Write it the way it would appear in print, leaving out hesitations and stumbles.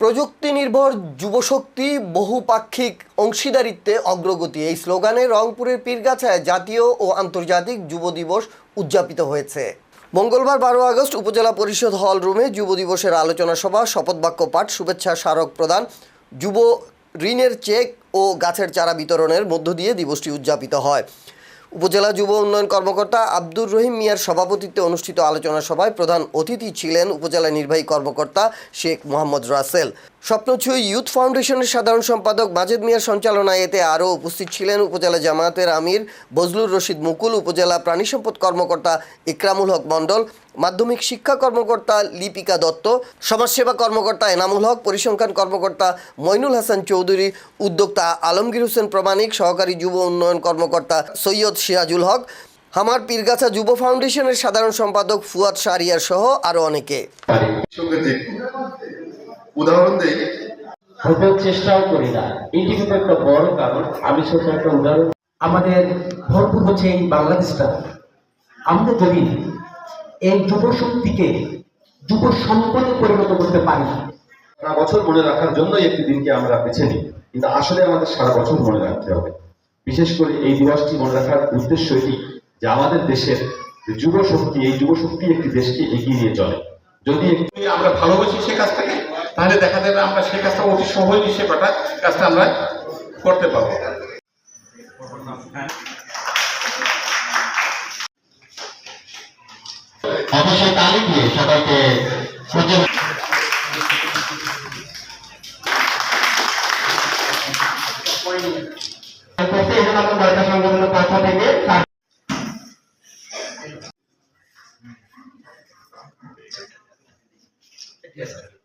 প্রযুক্তি নির্ভর যুবশক্তি বহুপাক্ষিক অংশীদারিত্বে অগ্রগতি এই স্লোগানে রংপুরের পীরগাছায় জাতীয় ও আন্তর্জাতিক যুব দিবস উদযাপিত হয়েছে। মঙ্গলবার 12 আগস্ট উপজেলা পরিষদ হল রুমে যুব দিবসের আলোচনা সভা, শপথবাক্য পাঠ, শুভেচ্ছা স্মারক প্রদান, যুব ঋণের চেক ও গাছের চারা বিতরণের মধ্য দিয়ে দিবসটি উদযাপিত হয়। উপজেলা যুব উন্নয়ন কর্মকর্তা আব্দুর রহিম মিয়ার সভাপতিত্বে অনুষ্ঠিত আলোচনা সভায় প্রধান অতিথি ছিলেন উপজেলা নির্বাহী কর্মকর্তা শেখ মোহাম্মদ রাসেল। স্বপ্নছুঁই ইউথ ফাউন্ডেশনের সাধারণ সম্পাদক মাজেদ মিয়ার সঞ্চালনায় এতে আরও উপস্থিত ছিলেন উপজেলা জামায়াতের আমির বজলুর রশিদ মুকুল, উপজেলা প্রাণী সম্পদ কর্মকর্তা ইকরামুল হক মণ্ডল, মাধ্যমিক শিক্ষা কর্মকর্তা লিপিকা দত্ত, সমাজসেবা কর্মকর্তা এনামুল হক, পরিসংখ্যান কর্মকর্তা মইনুল হাসান চৌধুরী, উদ্যোক্তা আলমগীর হোসেন প্রমাণিক, সহকারী যুব উন্নয়ন কর্মকর্তা সৈয়দ সিরাজুল হক, হামার পীরগাছা যুব ফাউন্ডেশনের সাধারণ সম্পাদক ফুয়াদ শাহরিয়ার সহ আরও অনেকে। উদাহরণ দেই, হতে চেষ্টাও করি না, এটি কিন্তু একটা বড় কারণ। আমি ছোট একটা উদাহরণ, আমাদের ভরপুর হচ্ছে এই বাংলাদেশটা। আমরা যদি এই যুব শক্তিকে যুব সম্পদে পরিণত করতে পারি, সারা বছর মনে রাখার জন্যই একটি দিনকে আমরা বেছে নিই, কিন্তু আসলে আমাদের সারা বছর মনে রাখতে হবে। বিশেষ করে এই দিবসটি মনে রাখার উদ্দেশ্য এটি যে আমাদের দেশের যুব শক্তি, এই যুব শক্তি একটি দেশকে এগিয়ে নিয়ে চলে। যদি আমরা ভালোবাসি সে কাজটাকে, তাহলে দেখা যাবে আমরা সেই কাজটা অতি সহজেই সে কাজটা আমরা করতে পারবো। অবশ্যই তালি দিয়ে সবাইকে সংগঠনের পক্ষ থেকে Yes, sir.